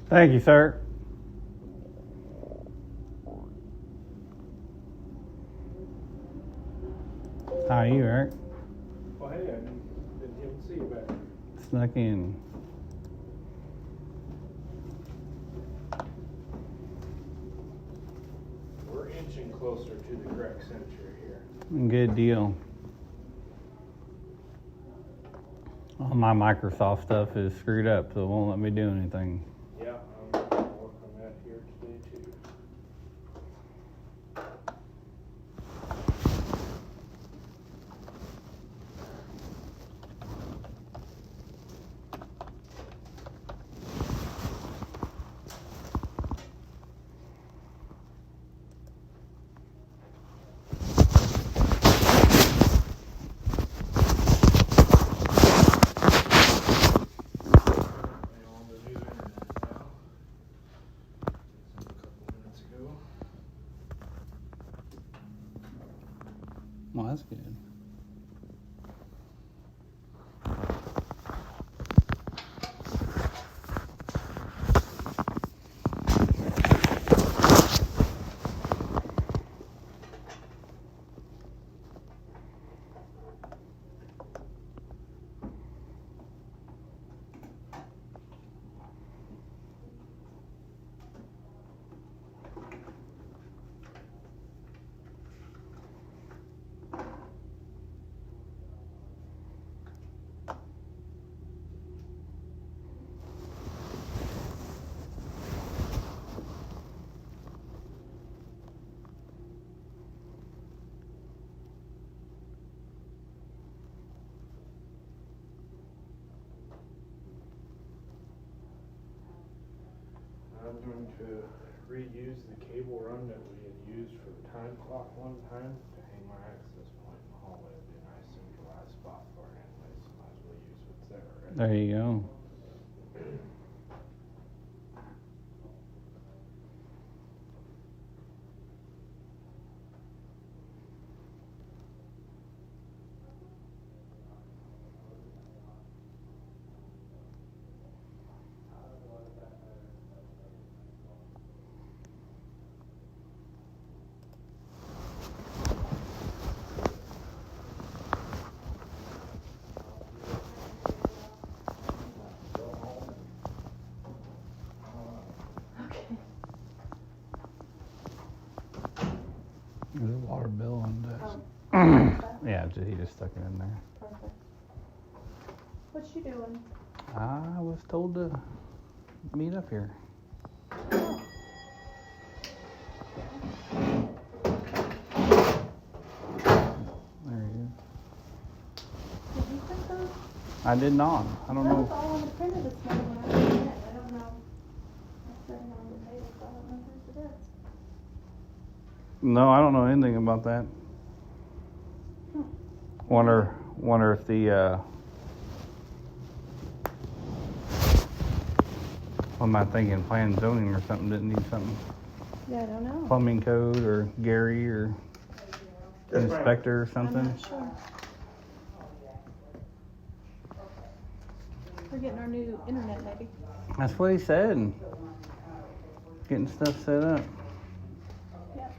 Thank you, sir. How are you, Eric? Well, hey, I didn't even see you back. Snuck in. We're inching closer to the correct center here. Good deal. All my Microsoft stuff is screwed up, so it won't let me do anything. Yeah, I'm going to work on that here today, too. Well, that's good. I'm going to reuse the cable run that we had used for the time clock one time to hang my access point in the hallway. It'd be a nice centralized spot for it anyway, so might as well use what's there, right? There you go. There's a water bill on this. Yeah, he just stuck it in there. Perfect. What you doing? I was told to meet up here. Oh. There he is. Did you print those? I did not. I don't That know. was all on the printer this morning when I was in it. I don't know. It's sitting on the table, so I don't know whose it is. No, I don't know anything about that. Hmm. Wonder if the, what am I thinking, plan and zoning or something didn't need something? Yeah, I don't know. Plumbing code or Gary or inspector or I'm something? not sure. We're getting our new internet, maybe. That's what he said. Getting stuff set up. Yep.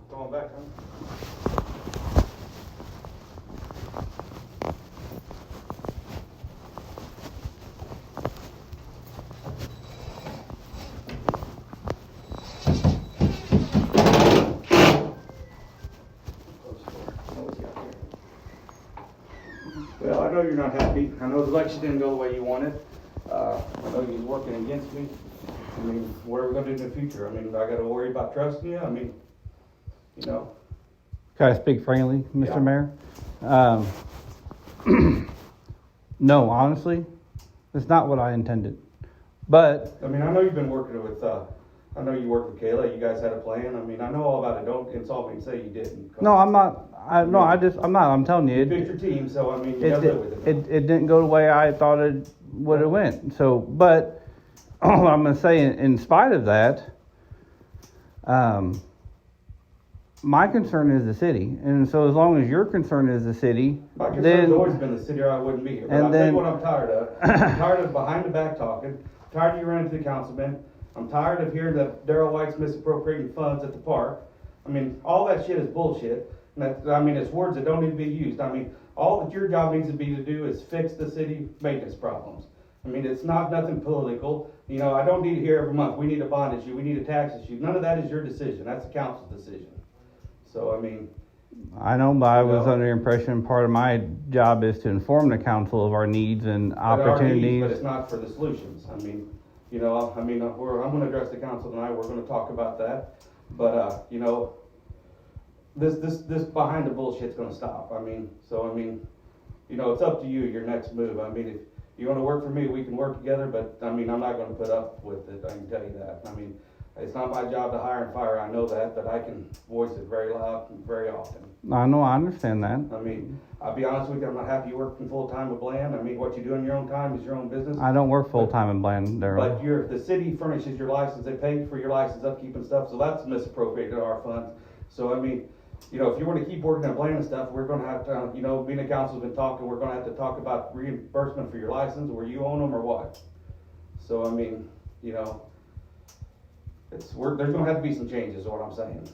Going back, Well, I know you're not happy. I know the election didn't go the way you wanted. I know you're working against me. I mean, what are we gonna do in the future? I mean, I gotta worry about trusting you. I mean, you know. Can I speak frankly, Mr. Yeah. Mayor? No, honestly, it's not what I intended. But I mean, I know you've been working with, I know you worked with Kayla. You guys had a plan. I mean, I know all about it. Don't insult me and say you didn't. no, I'm not. I'm not. I'm telling you, You picked your team, so I mean, you gotta live with it. it didn't go the way I thought it would have went. So, but I'm going to say, in spite of that, my concern is the city, and so as long as your concern is the city, My concern's then always been the city, or I wouldn't be here. But and I'll tell then- you what I'm tired of. I'm tired of behind the back talking. I'm tired of you running to the councilman. I'm tired of hearing that Daryl White's misappropriating funds at the park. I mean, all that shit is bullshit. And that, I mean, it's words that don't need to be used. I mean, all that your job needs to be to do is fix the city maintenance problems. I mean, it's not nothing political. You know, I don't need to hear every month, we need a bond issue, we need a tax issue. None of that is your decision. That's the council's decision. So, I mean, I know, but I was No. under the impression part of my job is to inform the council of our needs and there are needs, opportunities. but it's not for the solutions. I mean, you know, I'm gonna address the council tonight. We're gonna talk about that. But, you know, this behind the bullshit's gonna stop. I mean, you know, it's up to you, your next move. I mean, if you wanna work for me, we can work together, but, I mean, I'm not gonna put up with it, I can tell you that. I mean, it's not my job to hire and fire, I know that, but I can voice it very loud and very often. I know, I understand that. I mean, I'll be honest with you, I'm not happy working full-time with Bland. I mean, what you do in your own time is your own business. I don't work full-time in Bland, Daryl. But the city furnishes your license, they pay for your license upkeep and stuff, so that's misappropriated our funds. So, I mean, you know, if you want to keep working at Bland and stuff, we're gonna have to, you know, being a council's been talking, we're gonna have to talk about reimbursement for your license, where you own them or what. So, I mean, you know, there's gonna have to be some changes, is what I'm saying.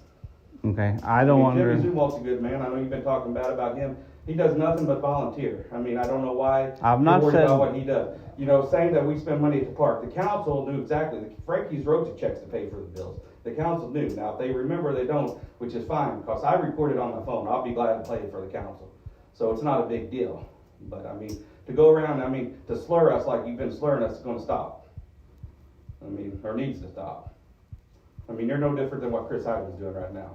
Okay, I don't Jimmy under, Zumwalt's a good man, I know you've been talking bad about him. He does nothing but volunteer. I mean, I don't know why I've you're not worried said- about what he does. You know, saying that we spend money at the park, the council knew exactly, Frankie's wrote the checks to pay for the bills. The council knew. Now, if they remember, they don't, which is fine, because I recorded on my phone. I'll be glad to play it for the council. So it's not a big deal. But, I mean, to go around, I mean, to slur us like you've been slurring us is gonna stop. I mean, or needs to stop. I mean, you're no different than what Chris Hyde was doing right now.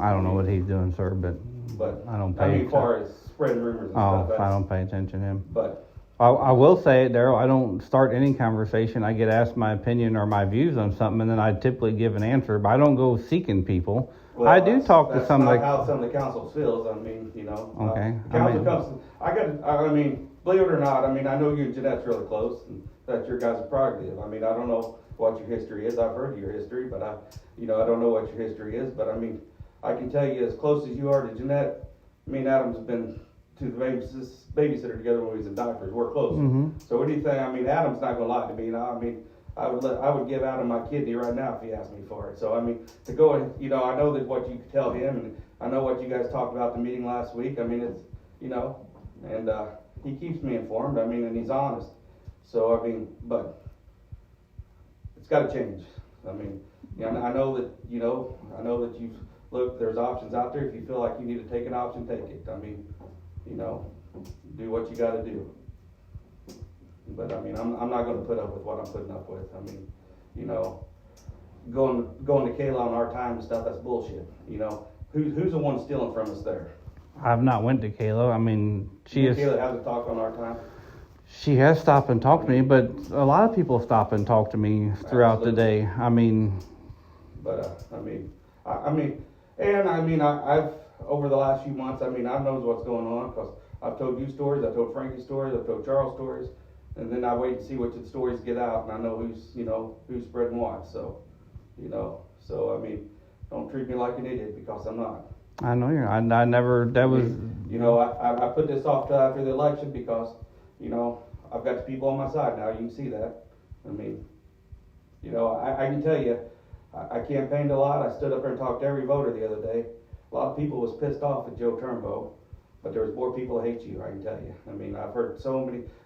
I don't know what he's doing, sir, but But, I don't I pay. mean, as far as spreading rumors and Oh, stuff, I don't pay attention to him. but, I will say it, Daryl, I don't start any conversation. I get asked my opinion or my views on something, and then I typically give an answer, but I don't go seeking people. well, I do talk to that's some, not like, how some of the council feels. I mean, you know. Okay, The council I mean- comes, I mean, believe it or not, I mean, I know you and Jeanette's really close, and that's your guys' prerogative. I mean, I don't know what your history is. I've heard your history, but I don't know what your history is, but I mean, I can tell you as close as you are to Jeanette, me and Adam's been to the babysitter together when we was in diapers. We're close. Mhm. So anything, I mean, Adam's not gonna lie to me. You know, I mean, I would give Adam my kidney right now if he asked me for it. So I mean, to go and, you know, I know that what you tell him, and I know what you guys talked about the meeting last week. I mean, it's, you know, and he keeps me informed. I mean, and he's honest. So I mean, but it's got to change. I mean, you know, I know that you've looked. There's options out there. If you feel like you need to take an option, take it. I mean, you know, do what you got to do. But I mean, I'm not going to put up with what I'm putting up with. I mean, you know, going to Kayla on our time and stuff, that's bullshit. You know, who's the one stealing from us there? I've not went to Kayla. I mean, Kayla hasn't talked on our time. she has stopped and talked to me, but a lot of people stop and talk to me throughout the day. I mean, But I've over the last few months, I mean, I know what's going on because I've told you stories, I've told Frankie stories, I've told Charles stories, and then I wait and see which of the stories get out, and I know who's spreading what. So, you know, I mean, don't treat me like an idiot because I'm not. I know you're. I never. That was. You know, I put this off till after the election because, you know, I've got the people on my side now. You can see that. I mean, you know, I can tell you, I campaigned a lot. I stood up there and talked to every voter the other day. A lot of people was pissed off at Joe Turnbow, but there was more people that hate you, I can tell you. I mean, I've heard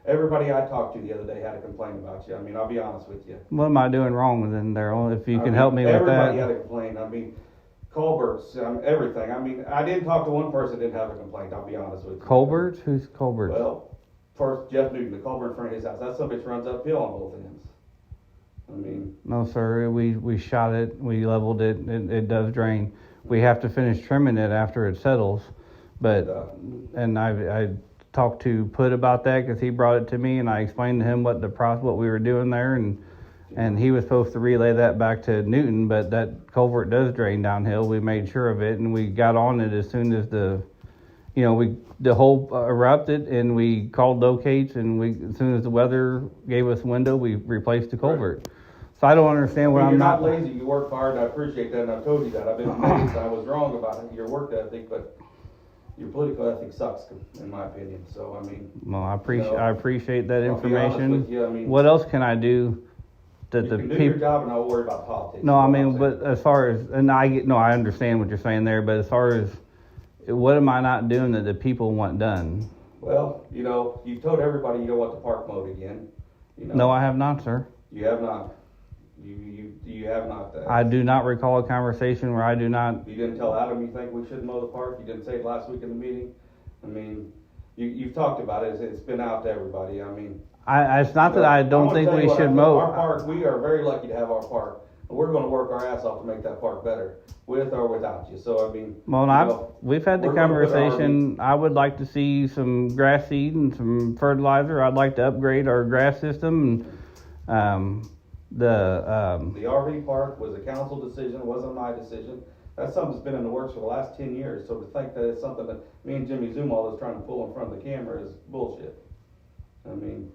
everybody I talked to the other day had a complaint about you. I mean, I'll be honest with you. What am I doing wrong then, Daryl? If you can I mean, help me with everybody that. had a complaint. I mean, Colbert's, everything. I mean, I didn't talk to one person that didn't have a complaint, I'll be honest with you. Colbert? Who's Colbert? Well, first, Jeff Newton, the culvert in front of his house. That some bitch runs uphill on both ends. I mean, No, sir. We shot it. We leveled it. It does drain. We have to finish trimming it after it settles. But and I talked to Put about that because he brought it to me, and I explained to him what we were doing there, and he was supposed to relay that back to Newton. But that culvert does drain downhill. We made sure of it, and we got on it as soon as the hole erupted, and we called locates, and as soon as the weather gave us a window, we replaced the culvert. So I don't understand what you're I'm not lazy. You work hard. I appreciate that, and I've told you that. I've been amazed. I was wrong about your work ethic, but your political ethic sucks, in my opinion. So I mean, Well, I appreciate that I'll be honest information. with you, I mean, What else can I do that you the can do your people? job and I'll worry about politics. No, I is what I'm mean, saying. but as far as I understand what you're saying there, but as far as what am I not doing that the people want done? Well, you know, you've told everybody you don't want the park mowed again. You know, No, I have not, sir. you have not. You have not. I do not recall a conversation where I do not. You didn't tell Adam you think we should mow the park. You didn't say it last week in the meeting. I mean, you've talked about it. It's been out to everybody. I mean, It's not that I don't think we should mow. Our park, we are very lucky to have our park. And we're going to work our ass off to make that park better, with or without you. So I mean, Well, we've had the we're gonna put conversation. I would like to see some grass seed and some fertilizer. I'd like to upgrade our grass system. And the RV park was a council decision. It wasn't my decision. That's something that's been in the works for the last 10 years. So to think that it's something that me and Jimmy Zumal is trying to pull in front of the camera is bullshit. I mean,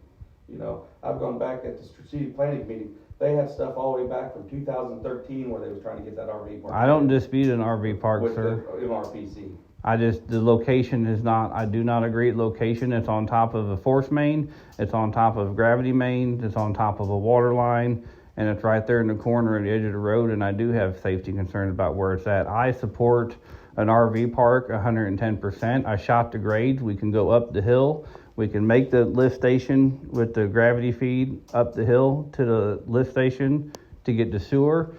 you know, I've gone back at the strategic planning meeting. They had stuff all the way back from 2013 where they was trying to get that RV park. I don't dispute an RV park, with sir. the MRPC. The location is not, I do not agree with location. It's on top of a force main. It's on top of gravity main. It's on top of a water line. And it's right there in the corner at the edge of the road. And I do have safety concerns about where it's at. I support an RV park 110%. I shot the grades. We can go up the hill. We can make the lift station with the gravity feed up the hill to the lift station to get to sewer.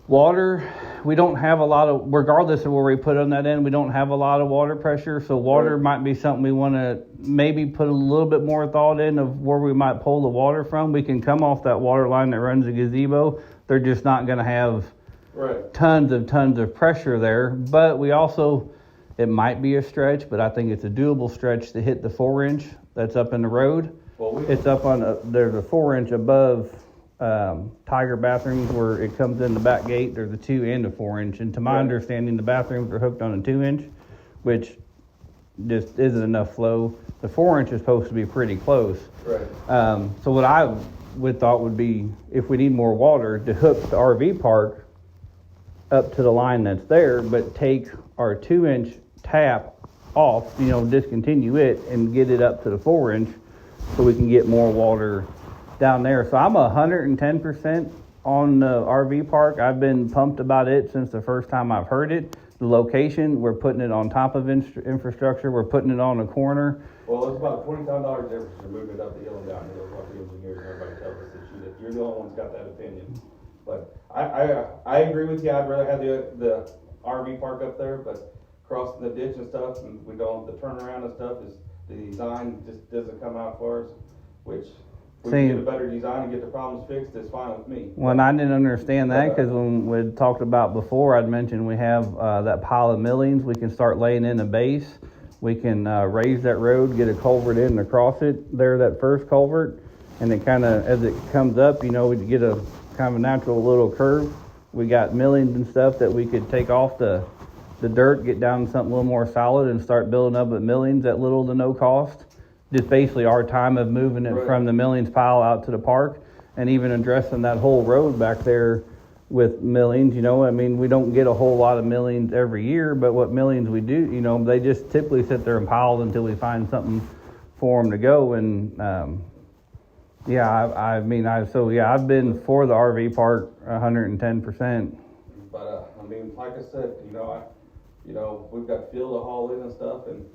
Water, we don't have a lot of, regardless of where we put on that end, we don't have a lot of water pressure. So water might be something we want to maybe put a little bit more thought in of where we might pull the water from. We can come off that water line that runs the gazebo. They're just not going to have tons of pressure there. But we also, it might be a stretch, but I think it's a doable stretch to hit the 4-inch that's up in the road. It's up on, there's a 4-inch above Tiger bathrooms where it comes in the back gate. There's a 2 and a 4-inch, and to my understanding, the bathrooms are hooked on a 2-inch, which just isn't enough flow. The 4-inch is supposed to be pretty close. So what I would thought would be, if we need more water, to hook the RV park up to the line that's there, but take our 2-inch tap off, discontinue it and get it up to the 4-inch so we can get more water down there. So I'm 110% on the RV park. I've been pumped about it since the first time I've heard it. The location, we're putting it on top of infrastructure. We're putting it on a corner. Well, it's about $20,000 difference to move it up the hill and down the hill. What the engineers and everybody tells us that you're the only one's got that opinion. But I agree with you. I'd rather have the RV park up there, but crossing the ditch and stuff, and the turnaround and stuff is the design just doesn't come out for us, which. We can get a better design and get the problems fixed, it's fine with me. Well, I didn't understand that because when we talked about before, I'd mentioned we have that pile of millings. We can start laying in a base. We can raise that road, get a culvert in across it there, that first culvert. And it kind of, as it comes up, we get a kind of a natural little curve. We got millings and stuff that we could take off the dirt, get down to something a little more solid and start building up with millings at little to no cost. Just basically our time of moving it from the millings pile out to the park, and even addressing that whole road back there with millings. We don't get a whole lot of millings every year, but what millings we do, they just typically sit there and pile until we find something for them to go. And I've been for the RV park 110%. But like I said, we've got fuel to haul in and stuff, and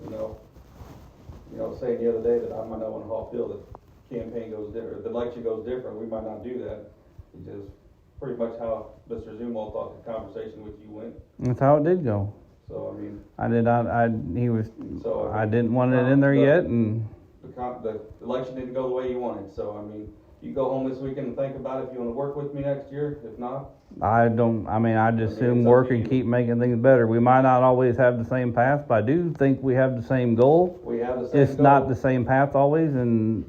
saying the other day that I might not want to haul fuel, the campaign goes different, the election goes different, we might not do that. It's just pretty much how Mr. Zumo thought the conversation with you went. That's how it did go. So, I didn't want it in there yet, and the election didn't go the way you wanted. So, you go home this weekend and think about it if you want to work with me next year. If not, I just assume work and keep making things better. We might not always have the same path, but I do think we have the same goal. We have the same It's goal. not the same path always, and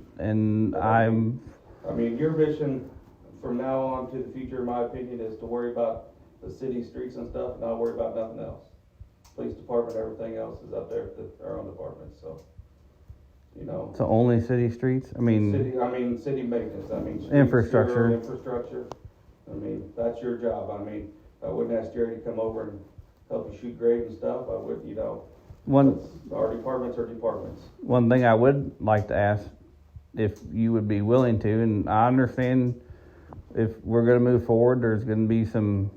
your mission from now on to the future, in my opinion, is to worry about the city streets and stuff, and not worry about nothing else. Police department, everything else is up there at our own departments. So, So only city streets? City maintenance. Streets, Infrastructure. Infrastructure. That's your job. I wouldn't ask Jerry to come over and help you shoot grade and stuff. I would, our departments are departments. One thing I would like to ask, if you would be willing to, and I understand if we're going to move forward, there's going to be some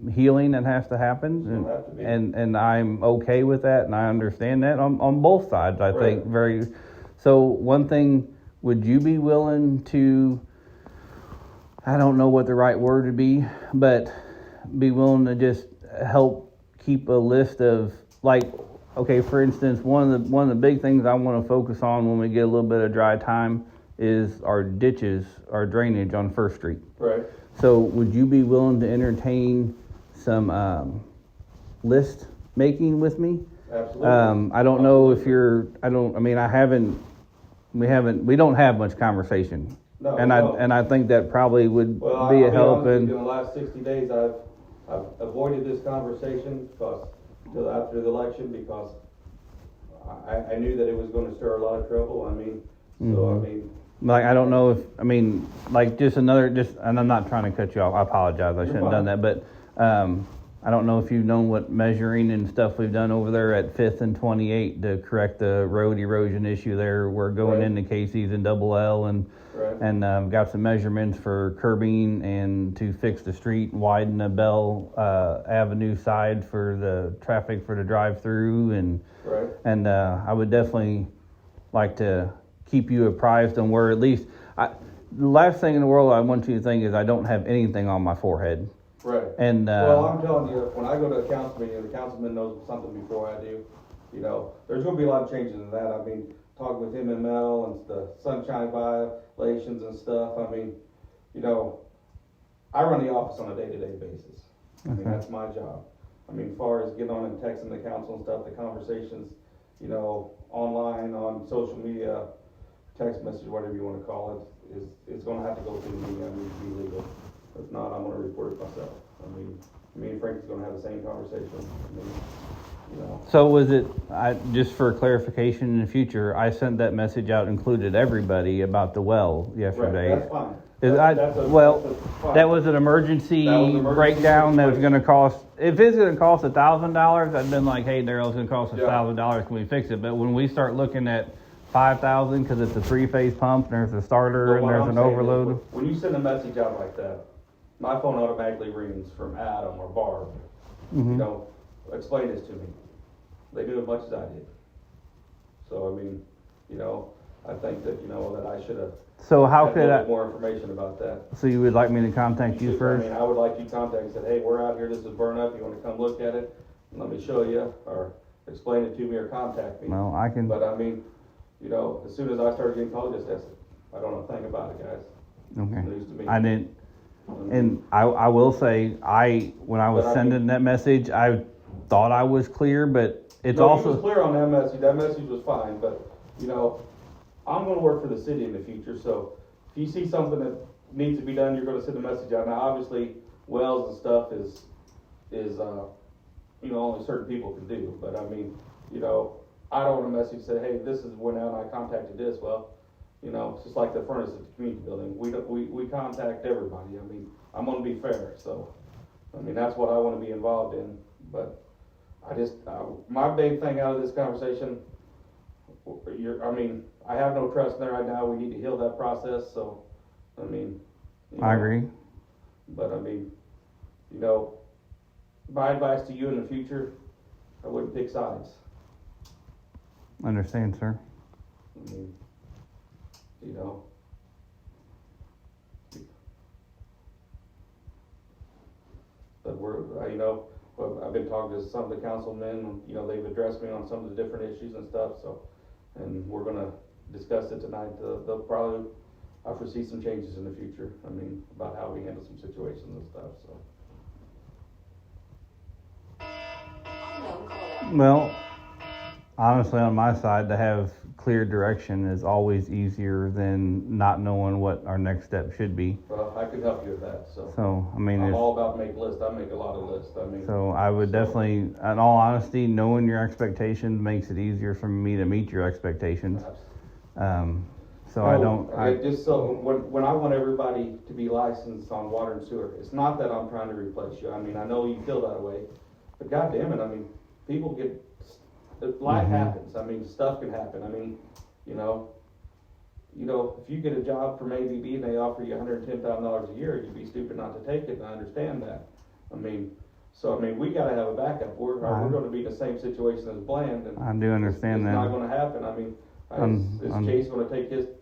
healing that has to happen, It'll have to be. and I'm okay with that, and I understand that on both sides. I think Right. So one thing, would you be willing to? I don't know what the right word would be, but be willing to just help keep a list of, like, okay, for instance, one of the big things I want to focus on when we get a little bit of dry time is our ditches, our drainage on First Street. Right. So would you be willing to entertain some list making with me? Absolutely. I don't know if you're. I mean, we don't have much conversation, No, and no. I think that probably would Well, be a I'll help. honest with And you, in the last 60 days, I've avoided this conversation till after the election because I knew that it was going to stir a lot of trouble. I mean, so I mean, like, I don't know if, I mean, like, and I'm not trying to cut you off. I apologize. I shouldn't have done that. But I don't know if you've known what measuring and stuff we've done over there at 5th and 28 to correct the road erosion issue there. We're going Right. into Casey's and Double L and right. got some measurements for curbing and to fix the street, widen the Belle Avenue side for the traffic for the drive-through. Right. And I would definitely like to keep you apprised on where at least, the last thing in the world I want you to think is I don't have anything on my forehead. Right. And Well, I'm telling you, when I go to a council meeting, the councilman knows something before I do. You know, there's going to be a lot of changes in that. I mean, talking with him and Mel and the sunshine violations and stuff. I mean, you know, I run the office on a day-to-day basis. I mean, Okay. that's my job. I mean, as far as getting on and texting the council and stuff, the conversations, you know, online, on social media, text message, whatever you want to call it, is going to have to go through me. I mean, to be legal. If not, I'm going to report it myself. I mean, me and Frank's going to have the same conversation. I mean, you know. So was it, just for clarification in the future, I sent that message out, included everybody about the well yesterday. Right, that's fine. Fine. That was an emergency breakdown that was going to cost, if it's going to cost $1,000, I'd been like, hey, Daryl, it's going to cost $1,000, can we fix it? But when we start looking at 5,000, because it's a 3-phase pump, and there's a starter, But and what there's I'm an saying is, overload. when you send a message out like that, my phone automatically rings from Adam or Barb. You know, explain this to me. They knew as much as I did. So, I mean, you know, I think that, you know, that I should have So how had a could little I, bit more information about that. so you would like me to contact you I first? mean, I would like you to contact and say, hey, we're out here, this is burned up, you want to come look at it? Let me show you, or explain it to me, or contact me. Well, I can, But I mean, you know, as soon as I started getting called, just asked, I don't know a thing about it, guys. okay. News to me. I didn't, and I will say, when I was But I sending mean- that message, I thought I was clear, but it's No, he also, was clear on that message. That message was fine, but you know, I'm going to work for the city in the future. So if you see something that needs to be done, you're going to send a message out. Now, obviously, wells and stuff is you know, only certain people can do. But I mean, you know, I don't want a message say, hey, this is went out and I contacted this. Well, you know, it's just like the furnace at the community building. We contact everybody. I mean, I'm going to be fair. So I mean, that's what I want to be involved in. But my big thing out of this conversation, I have no trust in there right now. We need to heal that process. So, I mean, you know, I agree. But I mean, you know, my advice to you in the future, I wouldn't pick sides. Understand, sir. I mean, you know. But I've been talking to some of the councilmen, you know, they've addressed me on some of the different issues and stuff, so, and we're gonna discuss it tonight. They'll probably, I foresee some changes in the future, I mean, about how we handle some situations and stuff, so. Well, honestly, on my side, to have clear direction is always easier than not knowing what our next step should be. Well, I could help you with that, so. So, I mean, I'm it's, all about make lists, I make a lot of lists, I mean. so I would definitely, in all honesty, knowing your expectations makes it easier for me to meet your expectations. So I don't, Just so, when I want everybody to be licensed on water and sewer, it's not that I'm trying to replace you. I mean, I know you feel that way, but God damn it, I mean, people get, life happens. I mean, stuff can happen. I mean, you know, if you get a job from ABB and they offer you $110,000 a year, you'd be stupid not to take it, and I understand that. I mean, So, I mean, we gotta have a backup, we're Right. gonna be in the same situation as Bland, and I do understand it's that. not gonna happen, I mean, is Chase gonna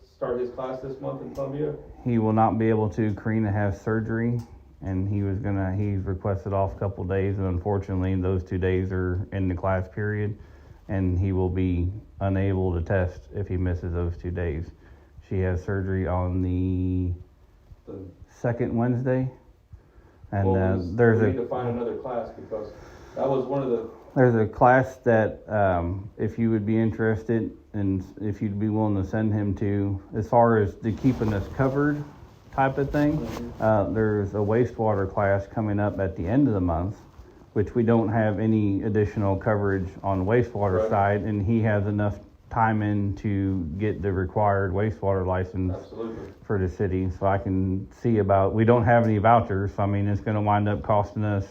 start his class this month in Columbia? He will not be able to. Karina has surgery, and he's requested off a couple days, and unfortunately, those 2 days are in the class period, and he will be unable to test if he misses those 2 days. She has surgery on the second Wednesday, and Well, there's we need to find another class, because that was one of the, there's a class that if you would be interested and if you'd be willing to send him to, as far as the keeping us covered type of thing, there's a wastewater class coming up at the end of the month, which we don't have any additional coverage on the wastewater Right. side, and he has enough time in to get the required wastewater license absolutely. for the city. So I can see about, we don't have any vouchers, so I mean, it's gonna wind up costing us,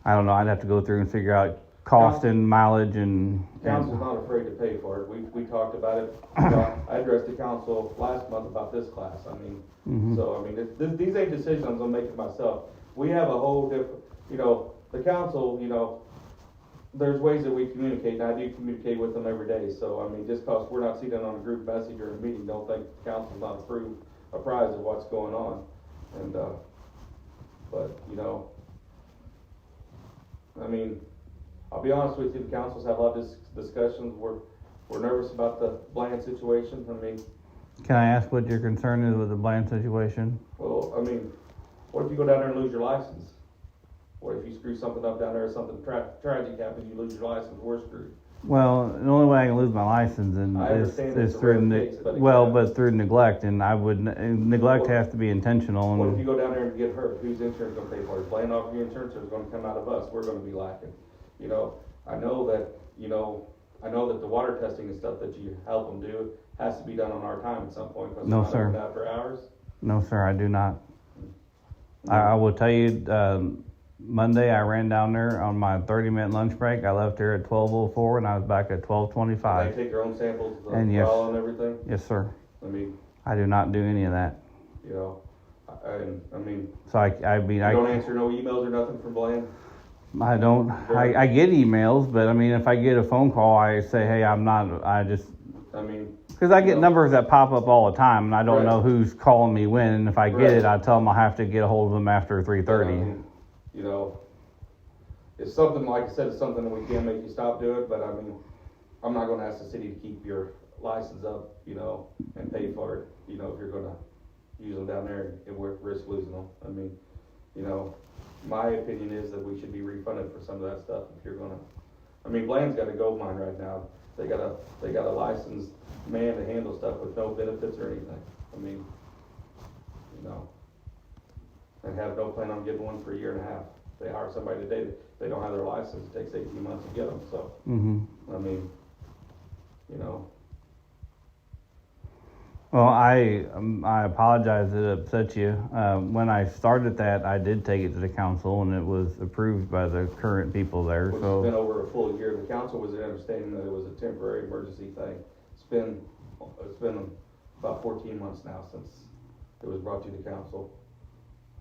I don't know, I'd have to go through and figure out cost and mileage and Council's not afraid to pay for it, we talked about it, I addressed the council last month about this class, I mean, Mhm. so, I mean, these ain't decisions I'm making myself. We have a whole different, the council, there's ways that we communicate, and I do communicate with them every day, so, I mean, just cause we're not seeing it on a group message or a meeting, don't think the council's not apprised of what's going on, and, but, I mean, I'll be honest with you, the council's had a lot of discussions, we're nervous about the Bland situation, I mean, Can I ask what your concern is with the Bland situation? well, I mean, what if you go down there and lose your license? What if you screw something up down there, or something tragic happens, you lose your license, we're screwed. Well, the only way I can lose my license I is understand it's a through rare case, but but through neglect, and I would neglect Well, has to be intentional. What if you And go down there and get hurt? Whose insurance gonna pay for it? Is Bland offering you insurance, or is it gonna come out of us? We're gonna be lacking. I know that the water testing and stuff that you help them do has to be done on our time at some point. 'Cause No, it's not sir. open after hours. no, sir, I do not. I will tell you, Monday I ran down there on my 30-minute lunch break. I left here at 12:04 and I was back at They 12:25. take their own samples, And yes. well and everything. Yes, sir. I mean, I do not do any of that. I mean, So I you don't answer no emails or nothing from Bland? I don't. I get emails, but I mean, if I get a phone call, I say, hey, I'm not. I just I mean, because I get numbers that pop up all the time, and I don't Right. know who's calling me when. And if I get Right. it, I tell them I'll have to get a hold of them after I 3:30. mean, it's something, like I said, it's something that we can't make you stop doing, but I mean, I'm not gonna ask the city to keep your license up, and pay for it, if you're gonna use them down there and risk losing them. I mean, my opinion is that we should be refunded for some of that stuff if you're gonna, I mean, Bland's got a gold mine right now. They got a licensed man to handle stuff with no benefits or anything. I mean, and have no plan on getting one for a year and a half. They hire somebody today, they don't have their license, it takes 18 months to get them, so, Mm-hmm. I mean, Well, I apologize that it upset you. When I started that, I did take it to the council, and it was approved by the current people there. which has So been over a full year. The council was understanding that it was a temporary emergency thing. It's been about 14 months now since it was brought to the council.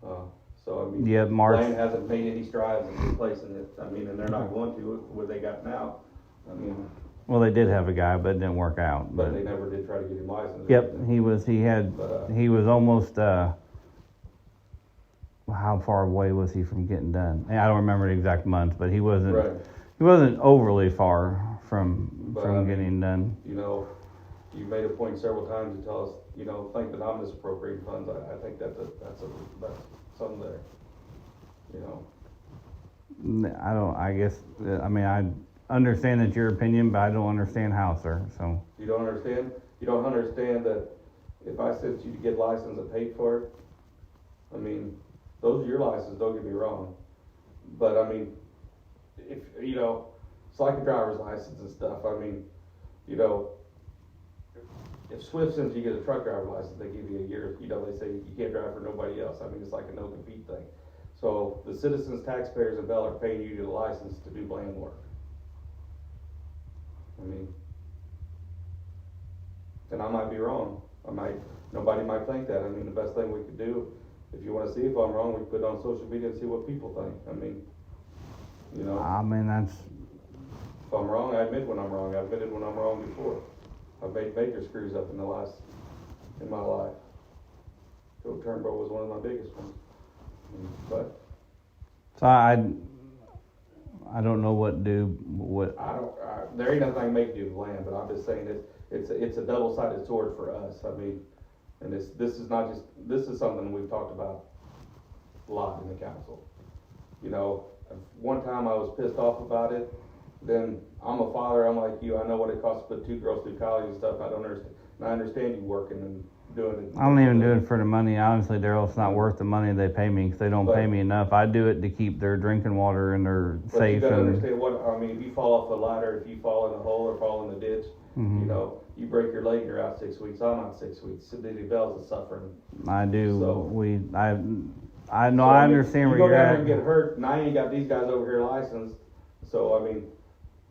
So, I mean, yeah, March. Bland hasn't made any strides in replacing it. I mean, and they're not going to with what they got now. I mean, Well, they did have a guy, but it didn't work out. but they never did try to get him licensed. or Yep, anything. he was almost, how far away was he from getting done? I don't remember the exact month, but he wasn't, Right. he wasn't overly far from But, I mean, getting done. You made a point several times to tell us, think that I'm misappropriating funds. I think that's something there, I understand that's your opinion, but I don't understand how, sir, so. You don't understand? You don't understand that if I sent you to get licensed and paid for it, I mean, those are your licenses, don't get me wrong. But I mean, if, it's like a driver's license and stuff. I mean, if Swift sends you to get a truck driver license, they give you a year, they say you can't drive for nobody else. I mean, it's like a no compete thing. So the citizens, taxpayers of Belle are paying you to get a license to do Bland work. I mean, and I might be wrong. Nobody might think that. I mean, the best thing we could do if you wanna see if I'm wrong, we can put it on social media and see what people think. I mean, you know, I mean, that's, if I'm wrong, I admit when I'm wrong. I've admitted when I'm wrong before. I've made major screws up in my life. Joe Turnbow was one of my biggest ones. But so I don't know what to do, what, there ain't nothing I can make do with land, but I'm just saying it's a double-sided sword for us. I mean, and this is something we've talked about a lot in the council. You know, one time I was pissed off about it. Then I'm a father. I'm like you. I know what it costs to put 2 girls through college and stuff. I don't understand. And I understand you working and doing it. I don't even do it for the money. Honestly, Daryl, it's not worth the money they pay me because they don't pay me enough. I do it to keep their drinking water and their But safe. you gotta And understand if you fall off a ladder, if you fall in a hole or fall in the ditch, Mhm. you know, you break your leg and you're out 6 weeks. I'm out 6 weeks. City Belle's is suffering. I do. So- I know. So, I mean, understand where you you're go down at. there and get hurt, and I ain't got these guys over here licensed. So I mean,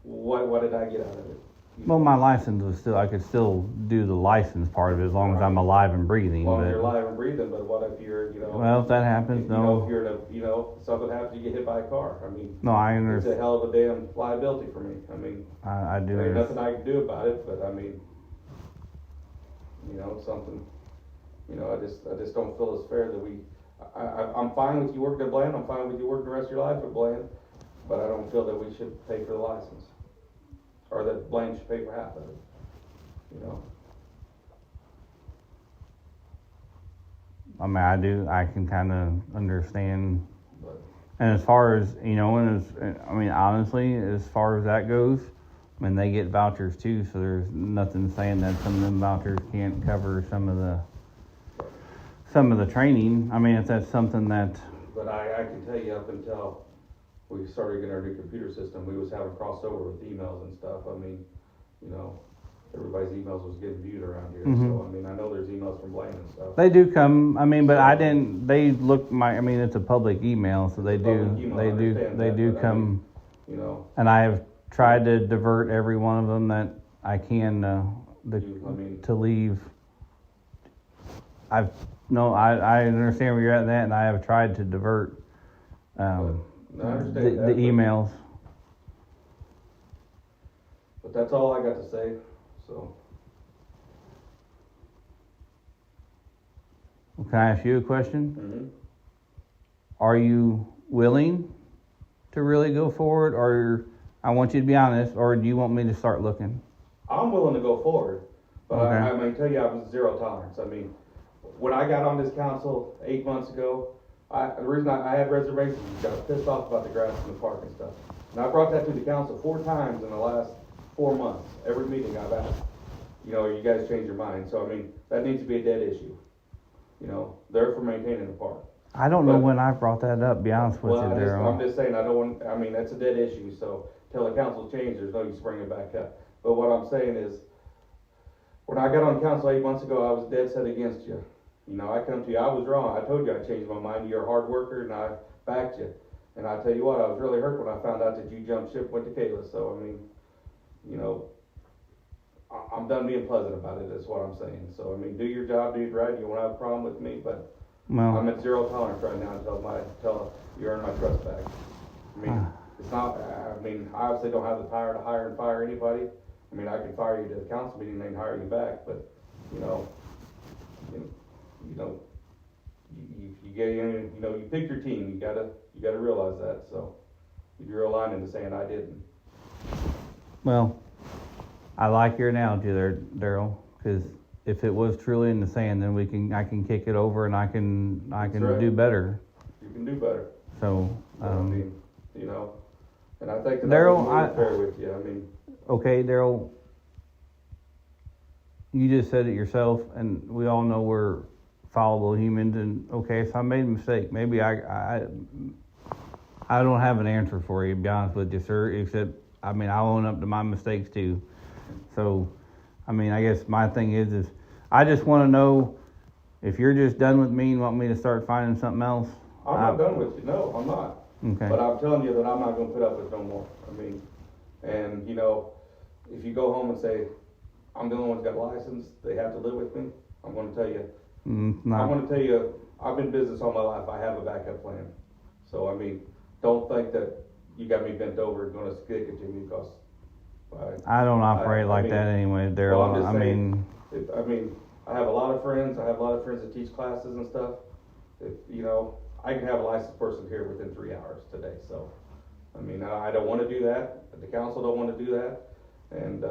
what did I get out of it? Well, my license was still. I could still do the license part of it as long as I'm alive and breathing. As long as you're But alive and breathing, but what if you're, you know? well, if that happens, You know, no. if you're in a, you know, something happens, you get hit by a car. I mean, No, I it's a understand. hell of a damn liability for me. I mean, I do. there ain't Understand. nothing I can do about it, but I mean, you know, something, you know, I just don't feel it's fair that I'm fine with you working at Bland, I'm fine with you working the rest of your life at Bland, but I don't feel that we should pay for the license. Or that Bland should pay for half of it, you know? I mean, I do. I can kind of understand. But, And as far as I mean, honestly, as far as that goes, I mean, they get vouchers too. So there's nothing saying that some of them vouchers can't cover some of the training. I mean, if that's something that. but I can tell you up until we started getting our new computer system, we was having crossover with emails and stuff. I mean, you know, everybody's emails was getting viewed around here. Mhm. So, I mean, I know there's emails from Blaine and stuff. They do come. I mean, but So- I didn't. They look I mean, it's a public email, so they It's a do. public email, I They do. understand They that, do but I come. mean, you know, And I have tried to divert every one of them that I can I mean, to leave. I understand where you're at in that, and I have tried to divert I understand the that, but- emails. But that's all I got to say, so. Can I ask you a question? Mhm. Are you willing to really go forward, or I want you to be honest, or do you want me to start looking? I'm willing to go forward, but Okay. I mean, tell you, I was zero tolerance. I mean, when I got on this council 8 months ago, the reason I had reservations was I got pissed off about the grass in the park and stuff. And I brought that to the council 4 times in the last 4 months. Every meeting I've asked, you know, you guys change your mind. So I mean, that needs to be a dead issue. You know, they're for maintaining the park. I don't know But- when I brought that up. Be honest with Well, you, I'm Daryl. just saying, I mean, that's a dead issue, so till the council changes, there's no use bringing it back up. But what I'm saying is, when I got on council 8 months ago, I was dead set against you. You know, I come to you, I was wrong, I told you I changed my mind, you're a hard worker, and I backed you. And I tell you what, I was really hurt when I found out that you jumped ship and went to Kayla, so I mean, you know, I'm done being pleasant about it, is what I'm saying. So, I mean, do your job, do it right, you won't have a problem with me, but Well, I'm at zero tolerance right now until you earn my trust back. I mean, it's not, I mean, I obviously don't have the power to hire and fire anybody. I mean, I can fire you to the council meeting and then hire you back, but, you you pick your team, you gotta realize that, so you drew a line into saying I didn't. well, I like your analogy there, Daryl, because if it was truly in the sand, then I can kick it over and I can right. do better. You can do better. So, So, I mean, you know, and I think that Daryl, I'm fair with you, I mean, okay, Daryl, you just said it yourself, and we all know we're fallible humans. And okay, if I made a mistake, maybe I don't have an answer for you, to be honest with you, sir. Except, I mean, I'll own up to my mistakes too. So, I mean, I guess my thing is I just want to know if you're just done with me and want me to start finding something else. I'm not done with you, no, I'm not. Okay. But I'm telling you that I'm not gonna put up with no more. I mean, and you know, if you go home and say, I'm the only one who's got a license, they have to live with me, I'm gonna tell you, I'm Not, gonna tell you, I've been in business all my life, I have a backup plan. So, I mean, don't think that you got me bent over and gonna stick it to me, because I don't operate I like mean, that anyway, well, Daryl. I'm just I saying, mean, I have a lot of friends, that teach classes and stuff. You know, I can have a licensed person here within 3 hours today, so, I mean, I don't wanna do that, the council don't wanna do that, and,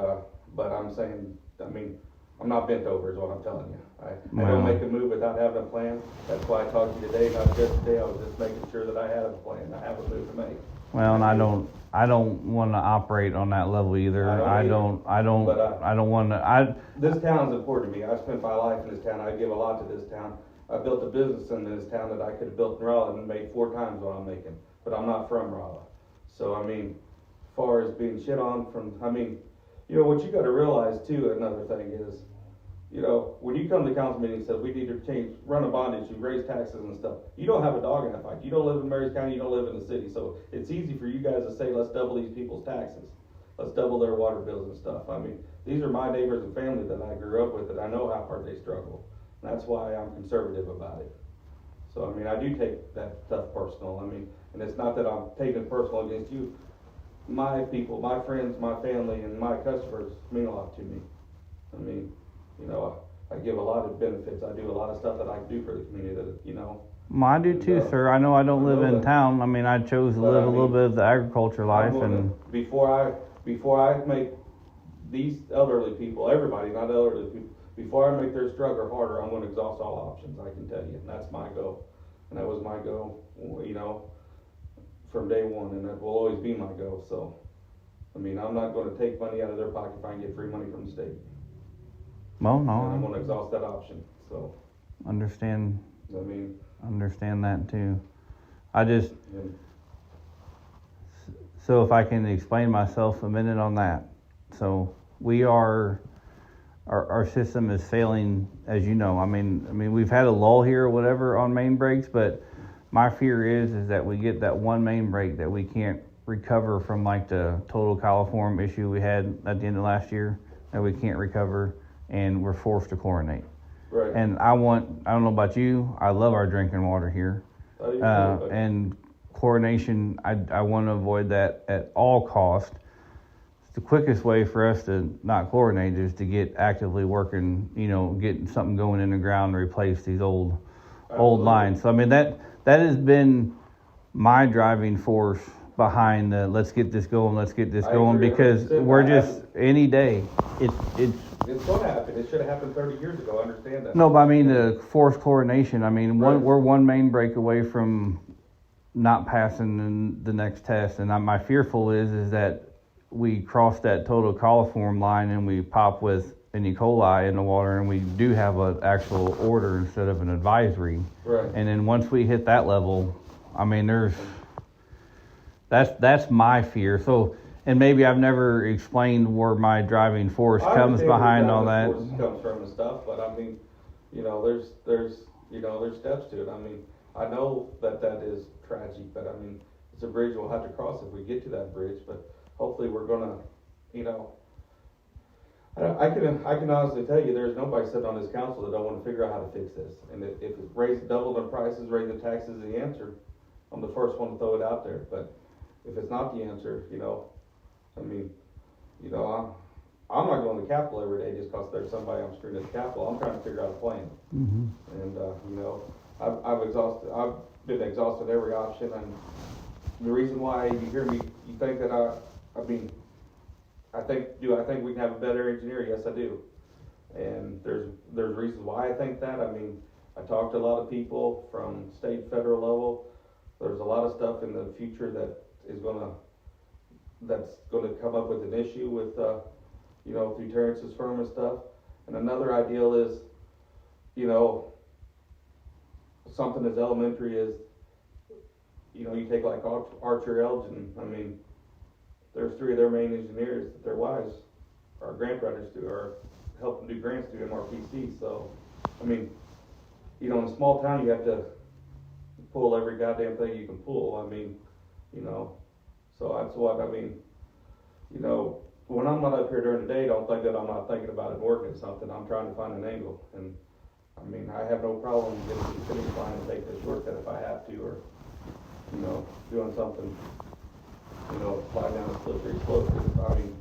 but I'm saying, I mean, I'm not bent over is what I'm telling you. I Well. don't make a move without having a plan, that's why I talked to you today, not just today, I was just making sure that I had a plan, I have a move to make. well, and I don't want to operate on that level either. I don't But, I don't want to. This town's important to me. I spent my life in this town. I give a lot to this town. I built a business in this town that I could have built in Raleigh and made 4 times what I'm making. But I'm not from Raleigh. So, I mean, as far as being shit on from, I mean, you know, what you gotta realize too, another thing is, you know, when you come to council meeting and says we need to run a bond issue, raise taxes and stuff, you don't have a dog in that fight. You don't live in Marys County, you don't live in the city. So it's easy for you guys to say, let's double these people's taxes. Let's double their water bills and stuff. I mean, these are my neighbors and family that I grew up with, that I know how hard they struggle. And that's why I'm conservative about it. So, I mean, I do take that stuff personal. I mean, and it's not that I'm taking it personal against you. My people, my friends, my family, and my customers mean a lot to me. I mean, you know, I give a lot of benefits. I do a lot of stuff that I do for the community that, you know. Well, I do too, sir. I know I don't live in town. I mean, I chose to But live I a little mean, bit of the agriculture life, and before I make these elderly people, everybody, not elderly people, before I make their struggle harder, I'm gonna exhaust all options, I can tell you, and that's my goal. And that was my goal, you know, from day one, and that will always be my goal, so. I mean, I'm not gonna take money out of their pocket if I can get free money from the state. well, And I'm no, gonna exhaust that option, so, understand I mean, that too. I just, and so if I can explain myself a minute on that. So we are, our system is failing, as you know. I mean, we've had a lull here or whatever on main breaks, but my fear is that we get that one main break that we can't recover from, like the total coliform issue we had at the end of last year, that we can't recover, and we're forced to chlorinate. right. And I don't know about you, I love our drinking water here. I do too, but- And chlorination, I want to avoid that at all cost. The quickest way for us to not chlorinate is to get actively working, you know, getting something going in the ground to replace these old Absolutely. lines. So I mean, that has been my driving force behind the let's get this going, I going, agree. because we're just any day it's It's gonna happen. It should have happened 30 years ago. I understand that. no, but I mean the forced chlorination. I mean, Right. we're one main break away from not passing the next test, and my fearful is that we cross that total coliform line and we pop with an E. coli in the water, and we do have an actual order instead of an advisory. Right. And then once we hit that level, I mean, that's my fear. So, and maybe I've never explained where my driving force I comes understand where behind the all driving that. force comes from and stuff, but I mean, you know, there's steps to it. I mean, I know that is tragic, but I mean, it's a bridge we'll have to cross if we get to that bridge, but hopefully we're gonna, you know, I can honestly tell you, there's nobody sitting on this council that don't wanna figure out how to fix this. And if it's double the prices, raising taxes is the answer, I'm the first one to throw it out there, but if it's not the answer, you know, I mean, you know, I'm not going to the Capitol every day just because there's somebody I'm screwing at the Capitol. I'm trying to figure out a plan. Mm-hmm. And, you know, I've been exhausted every option. And the reason why you hear me, you think that I think we can have a better engineer? Yes, I do. And there's reasons why I think that. I mean, I talked to a lot of people from state and federal level. There's a lot of stuff in the future that's gonna come up with an issue with, you know, through Terrence's firm and stuff. And another ideal is, you know, something as elementary as, you know, you take like Archer Elgin. I mean, there's 3 of their main engineers that their wives are grant writers to, or help them do grants through MRPC. So, I mean, you know, in a small town, you have to pull every goddamn thing you can pull. I mean, you know, so that's what I mean. You know, when I'm not up here during the day, don't think that I'm not thinking about it and working at something. I'm trying to find an angle, and I mean, I have no problem getting to the finish line and take this shortcut if I have to, or, you know, doing something, you know, slide down a slippery slope. 'Cause, I mean,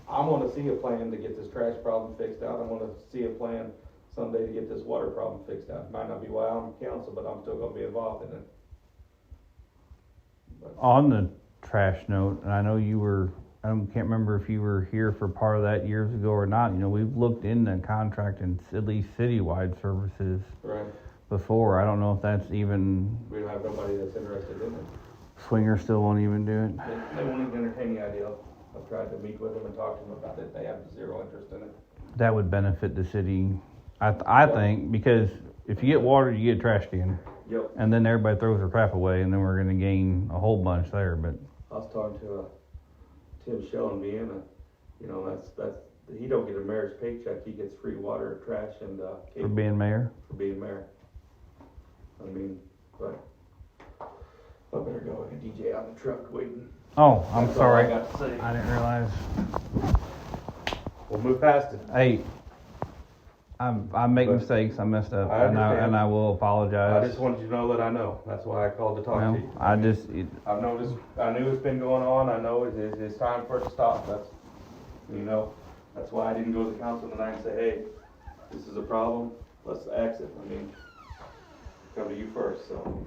I'm gonna see a plan to get this trash problem fixed out. I'm gonna see a plan someday to get this water problem fixed out. Might not be why I'm council, but I'm still gonna be involved in it. But, On the trash note, and I know you were, can't remember if you were here for part of that years ago or not. You know, we've looked into contracting at least citywide services right, before. I don't know if that's even, we don't have nobody that's interested in it. Swinger still won't even do it. They won't even entertain the idea. I've tried to meet with them and talk to them about it. They have zero interest in it. That would benefit the city, I think, because if you get water, you get trash can. Yep. And then everybody throws their crap away, and then we're gonna gain a whole bunch there, but. I was talking to Tim Shell in Vienna. You know, that's he don't get a mayor's paycheck. He gets free water, trash, and For cable being mayor? for being mayor. I mean, but I better go. I got DJ on the truck waiting. Oh, I'm That's all I sorry. got to say. I didn't realize. We'll move past it. Hey, I make But mistakes. I messed up, I understand. and I will I apologize. just wanted you to know that I know. That's why I called to talk Well, to you. I just, I've noticed. I knew it's been going on. I know it's time for it to stop. That's why I didn't go to the council tonight and say, hey, this is a problem. Let's exit. I mean, come to you first. So,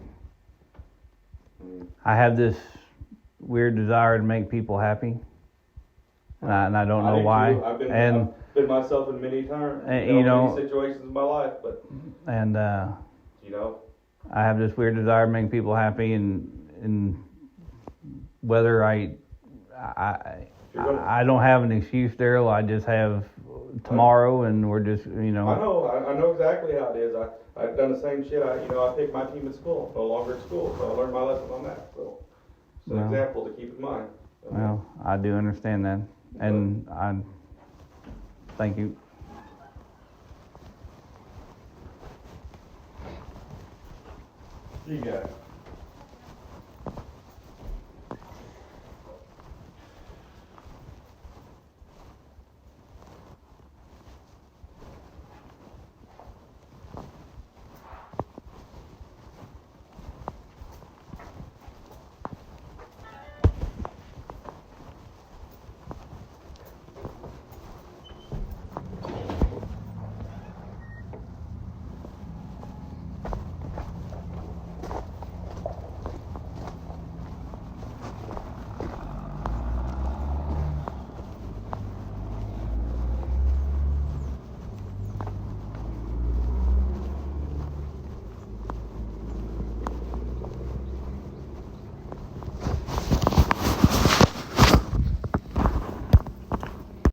I mean, I have this weird desire to make people happy, and I don't know do why. too. I've And been myself in many times, you know, many situations in my life, but and you know, I have this weird desire to make people happy, and whether I don't have an excuse, Daryl. I just have tomorrow, and we're just, you know. I know exactly how it is. I've done the same shit. I picked my team at school, no longer at school, so I learned my lesson on that. So it's an Well. example to keep in mind. Well, I do understand that, and I thank you. You got it.